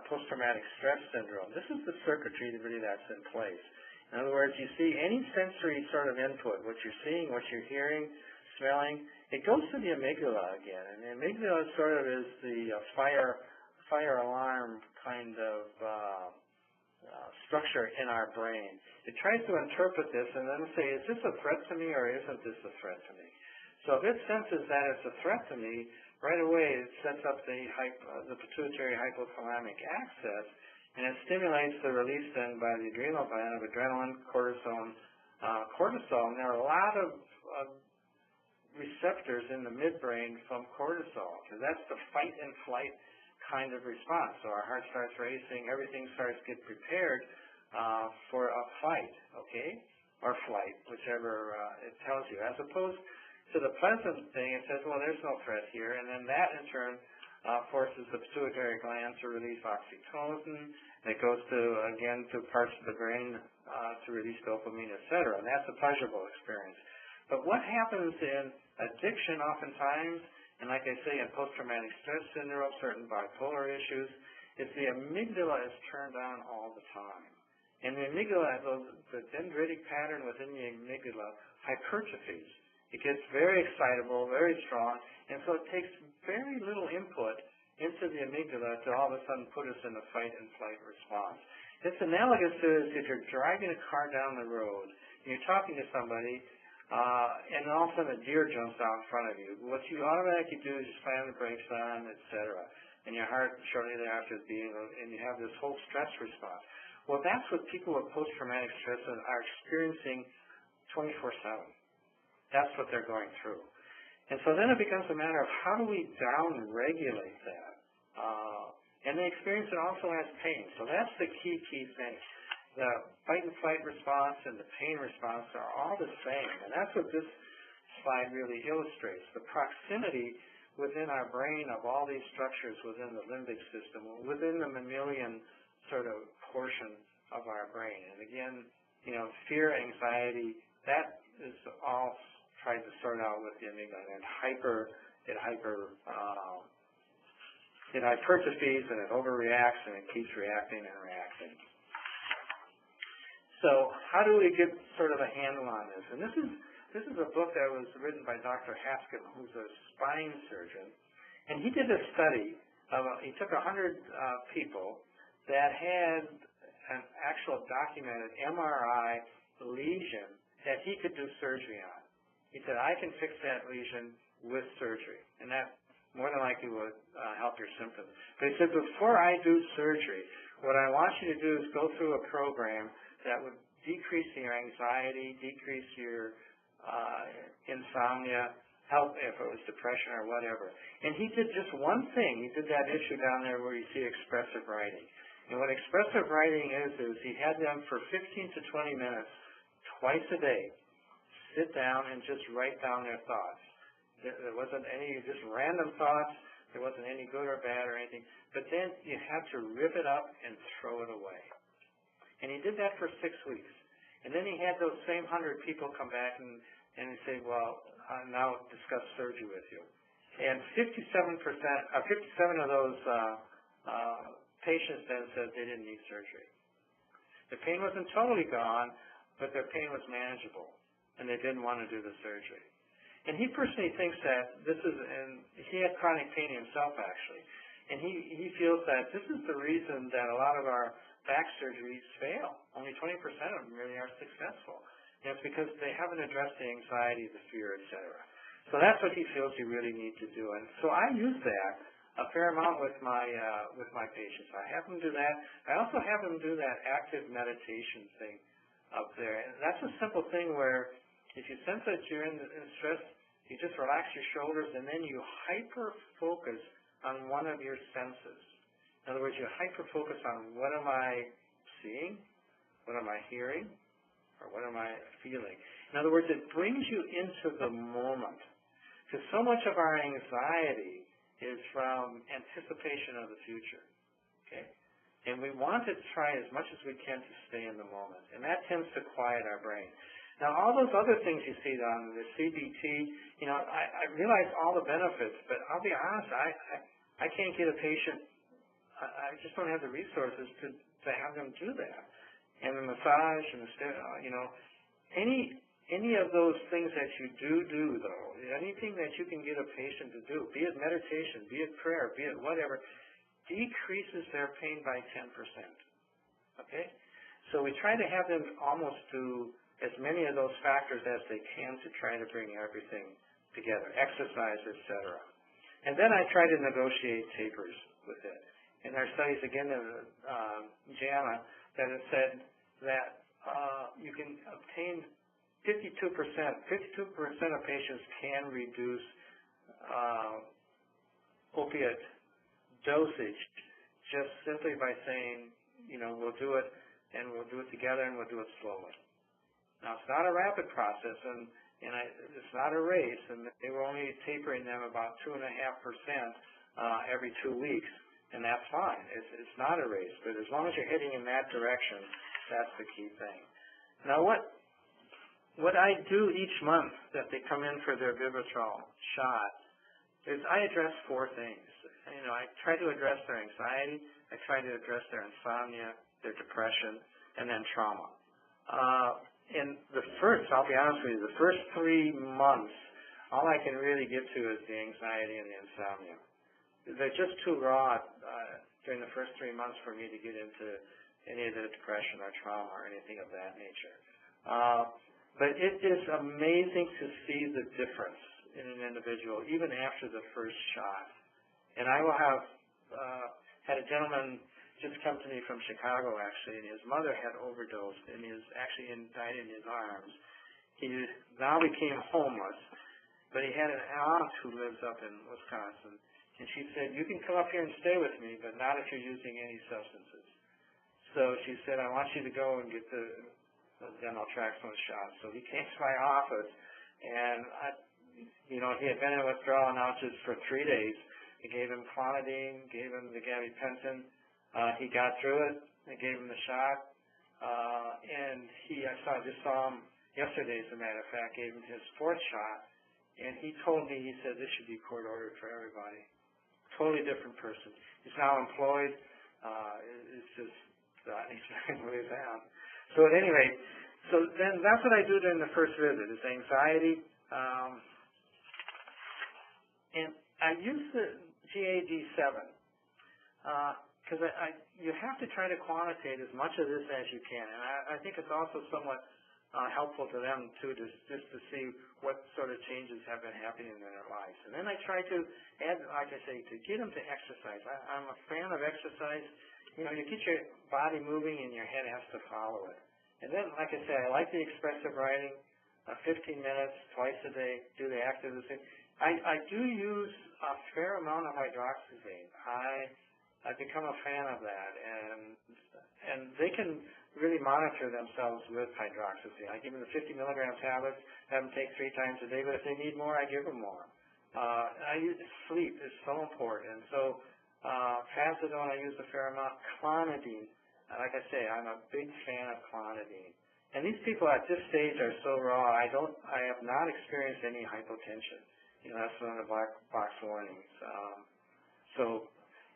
post-traumatic stress syndrome, this is the circuitry really that's in place. In other words, you see any sensory sort of input, what you're seeing, what you're hearing, smelling, it goes to the amygdala again. And the amygdala sort of is the fire alarm kind of structure in our brain. It tries to interpret this and then say, is this a threat to me or isn't this a threat to me? So if it senses that it's a threat to me, right away it sets up the pituitary hypothalamic axis, and it stimulates the release then by the adrenal gland of adrenaline, cortisone, cortisol, and there are a lot of receptors in the midbrain from cortisol, because that's the fight and flight kind of response. So our heart starts racing, everything starts to get prepared for a fight, okay, or flight, whichever it tells you, as opposed to the pleasant thing. It says, well, there's no threat here, and then that in turn forces the pituitary gland to release oxytocin, and it goes to, again, to parts of the brain to release dopamine, etc., and that's a pleasurable experience. But what happens in addiction oftentimes, and like I say, in post-traumatic stress syndrome, certain bipolar issues, is the amygdala is turned on all the time. And the amygdala, the dendritic pattern within the amygdala hypertrophies. It gets very excitable, very strong, and so it takes very little input into the amygdala to all of a sudden put us in a fight and flight response. It's analogous to if you're driving a car down the road, and you're talking to somebody, and all of a sudden a deer jumps out in front of you. What you automatically do is you slam the brakes on, etc., and your heart shortly thereafter is beating, and you have this whole stress response. Well, that's what people with post-traumatic stress are experiencing 24/7. That's what they're going through. And so then it becomes a matter of how do we down-regulate that? And they experience it also as pain. So that's the key thing. The fight and flight response and the pain response are all the same. And that's what this slide really illustrates. The proximity within our brain of all these structures within the limbic system, within the mammalian sort of portion of our brain. And again, fear, anxiety, that is all tried to sort out with the amygdala, and it hypertrophies and it overreacts and it keeps reacting and reacting. So how do we get sort of a handle on this? And this is a book that was written by Dr. Haskell, who's a spine surgeon, and he did a study. He took 100 people that had an actual documented MRI lesion that he could do surgery on. He said, I can fix that lesion with surgery, and that more than likely would help your symptoms. But he said, before I do surgery, what I want you to do is go through a program that would decrease your anxiety, decrease your insomnia, help if it was depression or whatever. And he did just one thing. He did that issue down there where you see expressive writing. And what expressive writing is he had them for 15 to 20 minutes twice a day sit down and just write down their thoughts. There wasn't any just random thoughts. There wasn't any good or bad or anything. But then you had to rip it up and throw it away. And he did that for 6 weeks. And then he had those same 100 people come back and say, well, I'll now discuss surgery with you. And 57% of those patients then said they didn't need surgery. The pain wasn't totally gone, but their pain was manageable, and they didn't want to do the surgery. And he personally thinks that and he had chronic pain himself, actually, and he feels that this is the reason that a lot of our back surgeries fail. Only 20% of them really are successful. And it's because they haven't addressed the anxiety, the fear, etc. So that's what he feels you really need to do. And so I use that a fair amount with my patients. I have them do that. I also have them do that active meditation thing up there. And that's a simple thing where if you sense that you're in stress, you just relax your shoulders and then you hyper-focus on one of your senses. In other words, you hyper-focus on what am I seeing, what am I hearing, or what am I feeling. In other words, it brings you into the moment. Because so much of our anxiety is from anticipation of the future. Okay? And we want to try as much as we can to stay in the moment. And that tends to quiet our brain. Now, all those other things you see on the CBT, I realize all the benefits, but I'll be honest, I can't get a patient, I just don't have the resources to have them do that. And the massage and any of those things that you do, though, anything that you can get a patient to do, be it meditation, be it prayer, be it whatever, decreases their pain by 10%. Okay? So we try to have them almost do as many of those factors as they can to try to bring everything together, exercise, etc. And then I try to negotiate tapers with it. In our studies, again, JAMA, that it said that you can obtain 52% of patients can reduce opiate dosage just simply by saying, we'll do it, and we'll do it together, and we'll do it slowly. Now, it's not a rapid process, and it's not a race, and they were only tapering them about 2.5% every 2 weeks, and that's fine. It's not a race, but as long as you're heading in that direction, that's the key thing. Now, what I do each month that they come in for their Vivitrol shot is I address 4 things. I try to address their anxiety, I try to address their insomnia, their depression, and then trauma. I'll be honest with you, the first 3 months, all I can really get to is the anxiety and the insomnia. They're just too raw during the first 3 months for me to get into any of the depression or trauma or anything of that nature. But it is amazing to see the difference in an individual, even after the first shot. And I will have had a gentleman just come to me from Chicago, actually, and his mother had overdosed and is actually died in his arms. He now became homeless, but he had an aunt who lives up in Wisconsin, and she said, you can come up here and stay with me, but not if you're using any substances. So she said, I want you to go and get the naltrexone shot. So he came to my office, and he had been in withdrawal now just for 3 days. I gave him clonidine, gave him the gabapentin. He got through it. I gave him the shot, and I just saw him yesterday, as a matter of fact, gave him his 4th shot, and he told me, he said, this should be court ordered for everybody. Totally different person. He's now employed. It's just, he's very way down. So at any rate, then that's what I do during the first visit, is anxiety. And I use the GAD-7 because you have to try to quantitate as much of this as you can. And I think it's also somewhat helpful to them, too, just to see what sort of changes have been happening in their lives. And then I try to add, like I say, to get them to exercise. I'm a fan of exercise. You get your body moving and your head has to follow it. And then, like I say, I like the expressive writing, 15 minutes, twice a day, do the active listening. I do use a fair amount of hydroxyzine. I've become a fan of that, and they can really monitor themselves with hydroxyzine. I give them the 50 milligram tablets, have them take 3 times a day, but if they need more, I give them more. Sleep is so important, and so trazodone I use a fair amount. Clonidine, like I say, I'm a big fan of clonidine. And these people at this stage are so raw, I have not experienced any hypotension. That's one of the black box warnings.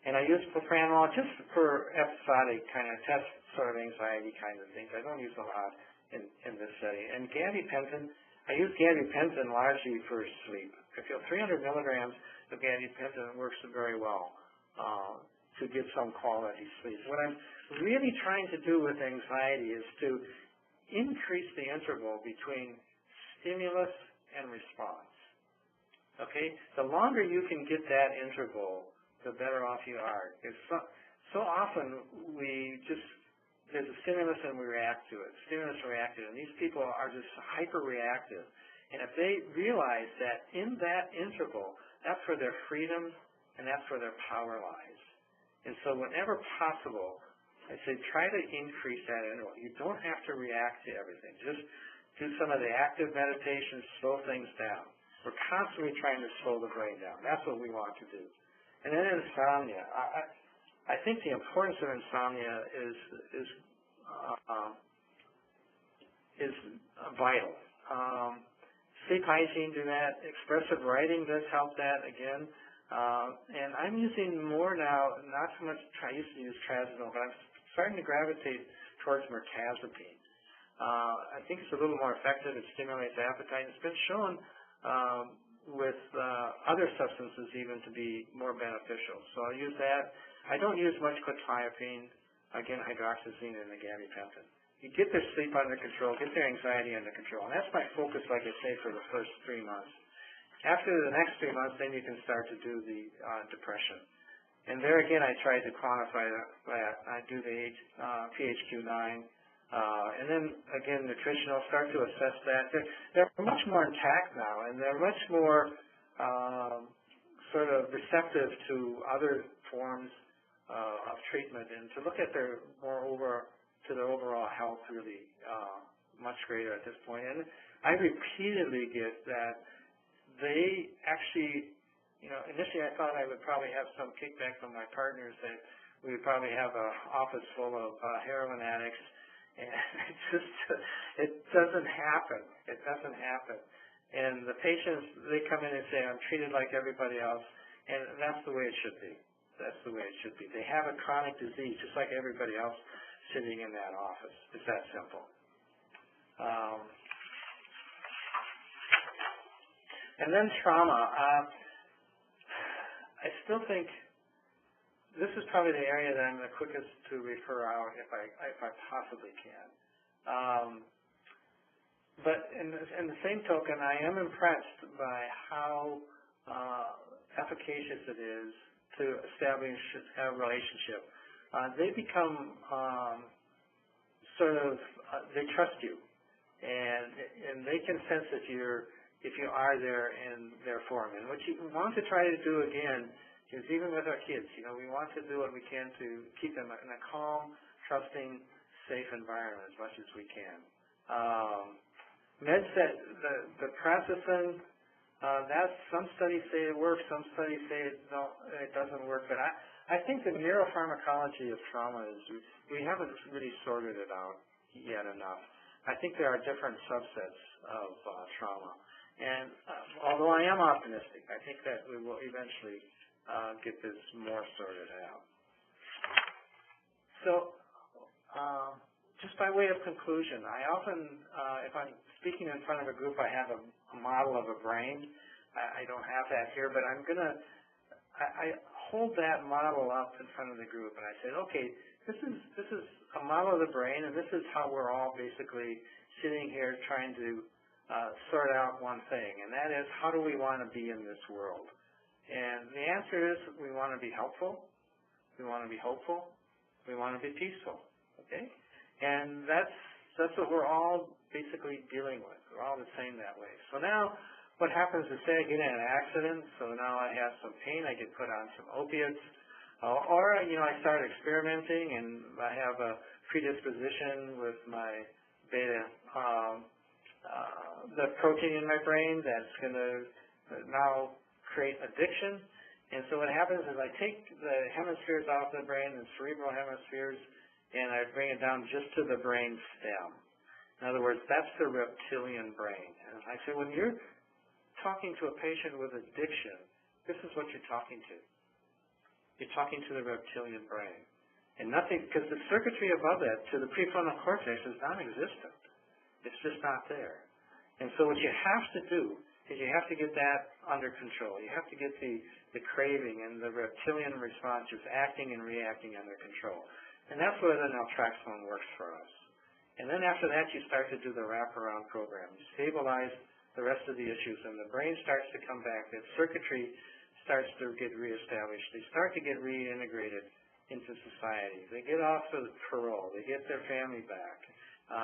And I use propranolol just for episodic kind of test sort of anxiety kind of things. I don't use a lot in this setting. And gabapentin, I use gabapentin largely for sleep. I feel 300 milligrams of gabapentin works very well to get some quality sleep. What I'm really trying to do with anxiety is to increase the interval between stimulus and response. Okay? The longer you can get that interval, the better off you are. Because so often there's a stimulus and we react to it. Stimulus reactive. And these people are just hyper-reactive. And if they realize that in that interval, that's where their freedom and that's where their power lies. And so whenever possible, I say try to increase that interval. You don't have to react to everything. Just do some of the active meditations, slow things down. We're constantly trying to slow the brain down. That's what we want to do. And then insomnia. I think the importance of insomnia is vital. Sleep hygiene do that. Expressive writing does help that again. And I'm using more now, not so much, I used to use trazodone, but I'm starting to gravitate towards mirtazapine. I think it's a little more effective. It stimulates appetite. It's been shown with other substances even to be more beneficial. So I'll use that. I don't use much quetiapine, again, hydroxyzine and the gabapentin. You get their sleep under control, get their anxiety under control. And that's my focus, like I say, for the first 3 months. After the next 3 months, then you can start to do the depression. And there again, I tried to quantify that. I do the PHQ-9. And then, again, nutritional, start to assess that. They're much more intact now, and they're much more sort of receptive to other forms of treatment, and to look at their overall health really much greater at this point. And I repeatedly get that they actually, initially I thought I would probably have some kickback from my partners that we would probably have an office full of heroin addicts, and it doesn't happen. It doesn't happen. And the patients, they come in and say, I'm treated like everybody else, and that's the way it should be. That's the way it should be. They have a chronic disease just like everybody else sitting in that office. It's that simple. And then trauma. I still think this is probably the area that I'm the quickest to refer out if I possibly can. But in the same token, I am impressed by how efficacious it is to establish a relationship. They become they trust you, and they can sense if you are there and they're for them. And what you want to try to do again is, even with our kids, we want to do what we can to keep them in a calm, trusting, safe environment as much as we can. Meds that the processing, some studies say it works, some studies say it doesn't work. But I think the neuropharmacology of trauma is, we haven't really sorted it out yet enough. I think there are different subsets of trauma. And although I am optimistic, I think that we will eventually get this more sorted out. So, just by way of conclusion, I often, if I'm speaking in front of a group, I have a model of a brain. I don't have that here, but I hold that model up in front of the group, and I say, okay, this is a model of the brain, and this is how we're all basically sitting here trying to sort out one thing, and that is, how do we want to be in this world? And the answer is, we want to be helpful, we want to be hopeful, we want to be peaceful. Okay, and that's what we're all basically dealing with. We're all the same that way. So now, what happens is, say I get in an accident, so now I have some pain, I get put on some opiates, or I start experimenting, and I have a predisposition with my beta. The protein in my brain that's going to now create addiction. And so what happens is I take the hemispheres off the brain, the cerebral hemispheres, and I bring it down just to the brain stem. In other words, that's the reptilian brain. And I say, when you're talking to a patient with addiction, this is what you're talking to. You're talking to the reptilian brain. And nothing, because the circuitry above that to the prefrontal cortex is non-existent. It's just not there. And so what you have to do is you have to get that under control. You have to get the craving and the reptilian responses acting and reacting under control. And that's where the naltrexone works for us. And then after that, you start to do the wraparound program. You stabilize the rest of the issues, and the brain starts to come back. The circuitry starts to get reestablished. They start to get reintegrated into society. They get off of parole. They get their family back.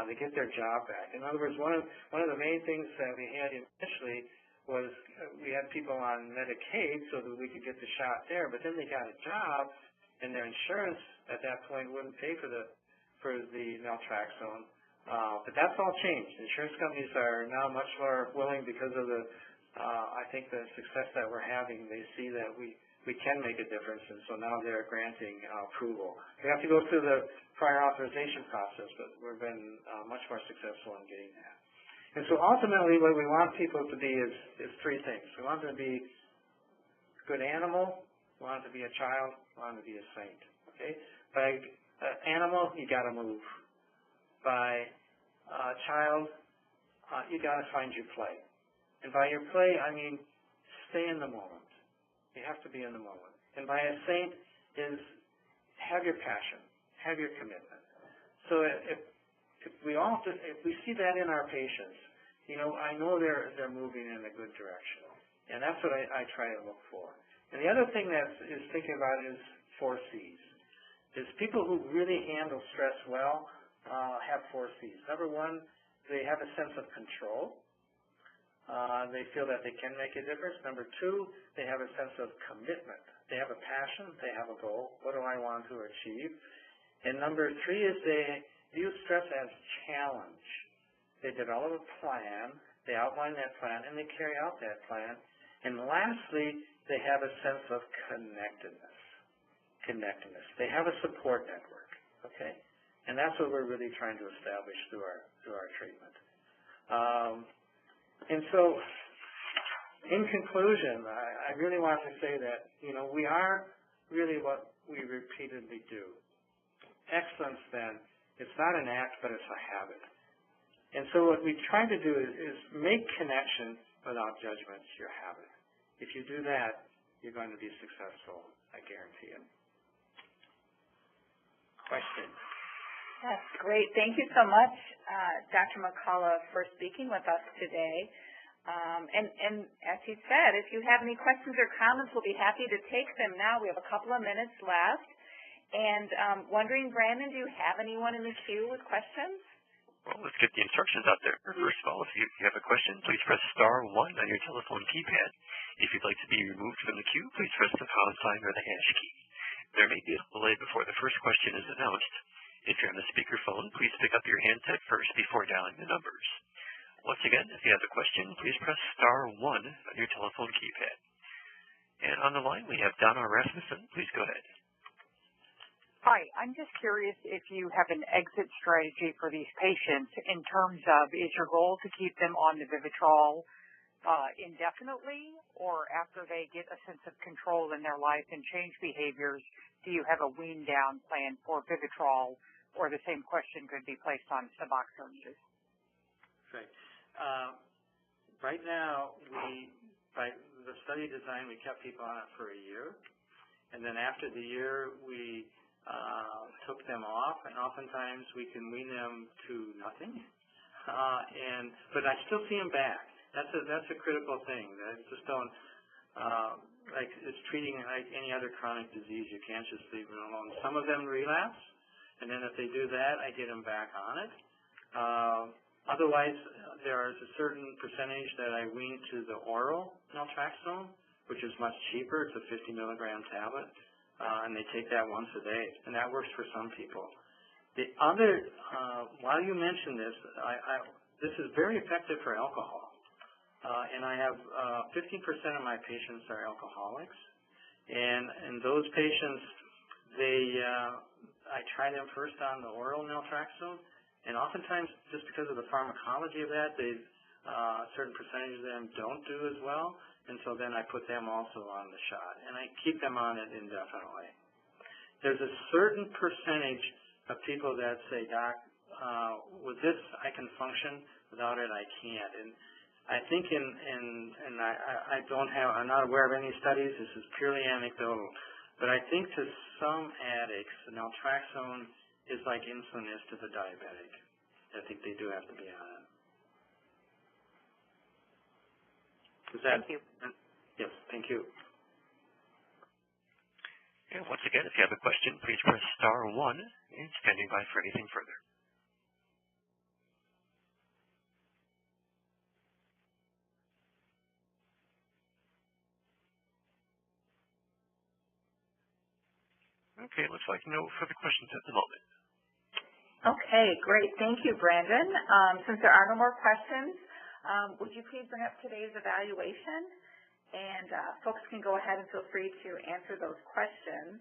They get their job back. In other words, one of the main things that we had initially was we had people on Medicaid so that we could get the shot there, but then they got a job, and their insurance at that point wouldn't pay for the naltrexone. But that's all changed. Insurance companies are now much more willing because of I think the success that we're having. They see that we can make a difference, and so now they're granting approval. We have to go through the prior authorization process, but we've been much more successful in getting that. And so ultimately what we want people to be is three things. We want them to be a good animal, we want them to be a child, we want them to be a saint. Okay? By animal, you got to move. By child, you got to find your play. And by your play, I mean stay in the moment. You have to be in the moment. And by a saint is have your passion, have your commitment. So if we see that in our patients, I know they're moving in a good direction. And that's what I try to look for. And the other thing that is thinking about is 4 C's. Is people who really handle stress well have 4 C's. Number 1, they have a sense of control. They feel that they can make a difference. Number 2, they have a sense of commitment. They have a passion. They have a goal. What do I want to achieve? And number 3 is they view stress as challenge. They develop a plan. They outline that plan, and they carry out that plan. And lastly, they have a sense of connectedness. They have a support network, okay? And that's what we're really trying to establish through our treatment. And so, in conclusion, I really want to say that, we are really what we repeatedly do. Excellence, then, it's not an act, but it's a habit. And so what we try to do is make connection without judgment your habit. If you do that, you're going to be successful, I guarantee it. Questions? That's great. Thank you so much, Dr. McCullough, for speaking with us today. And as he said, if you have any questions or comments, we'll be happy to take them now. We have a couple of minutes left. And wondering, Brandon, do you have anyone in the queue with questions? Well, let's get the instructions out there. First of all, if you have a question, please press *1 on your telephone keypad. If you'd like to be removed from the queue, please press the pound sign or the hash key. There may be a delay before the first question is announced. If you're on the speakerphone, please pick up your handset first before dialing the numbers. Once again, if you have a question, please press *1 on your telephone keypad. And on the line, we have Donna Rasmussen. Please go ahead. Hi, I'm just curious if you have an exit strategy for these patients in terms of, is your goal to keep them on the Vivitrol indefinitely, or after they get a sense of control in their life and change behaviors, do you have a wean down plan for Vivitrol, or the same question could be placed on Suboxone use? Right. Right now, by the study design, we kept people on it for a year, and then after the year, we took them off, and oftentimes we can wean them to nothing. But I still see them back. That's a critical thing. I just don't like it's treating like any other chronic disease. You can't just leave them alone. Some of them relapse, and then if they do that, I get them back on it. Otherwise, there is a certain percentage that I wean to the oral naltrexone, which is much cheaper. It's a 50 milligram tablet. And they take that once a day, and that works for some people. The other, while you mention this, this is very effective for alcohol, and I have 15% of my patients are alcoholics, and those patients, I try them first on the oral naltrexone, and oftentimes, just because of the pharmacology of that, a certain percentage of them don't do as well. And so then I put them also on the shot, and I keep them on it indefinitely. There's a certain percentage of people that say, Doc, with this I can function, without it I can't. And I think I'm not aware of any studies, this is purely anecdotal, but I think to some addicts, naltrexone is like insulin is to the diabetic. I think they do have to be on it. Thank you. Yes, thank you. And once again, if you have a question, please press *1 and standing by for anything further. Okay, looks like no further questions at the moment. Okay, great. Thank you, Brandon. Since there are no more questions, would you please bring up today's evaluation? And folks can go ahead and feel free to answer those questions.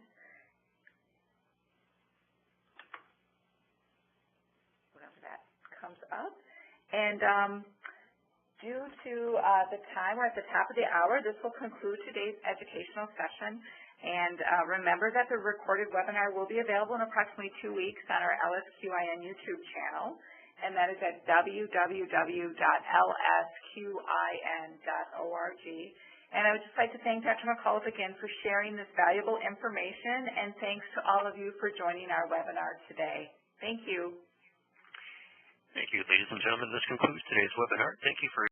Whenever that comes up. And due to the time, we're at the top of the hour, this will conclude today's educational session. And remember that the recorded webinar will be available in approximately 2 weeks on our LSQIN YouTube channel. And that is at www.lsqin.org. And I would just like to thank Dr. McCullough again for sharing this valuable information, and thanks to all of you for joining our webinar today. Thank you. Thank you, ladies and gentlemen. This concludes today's webinar. Thank you for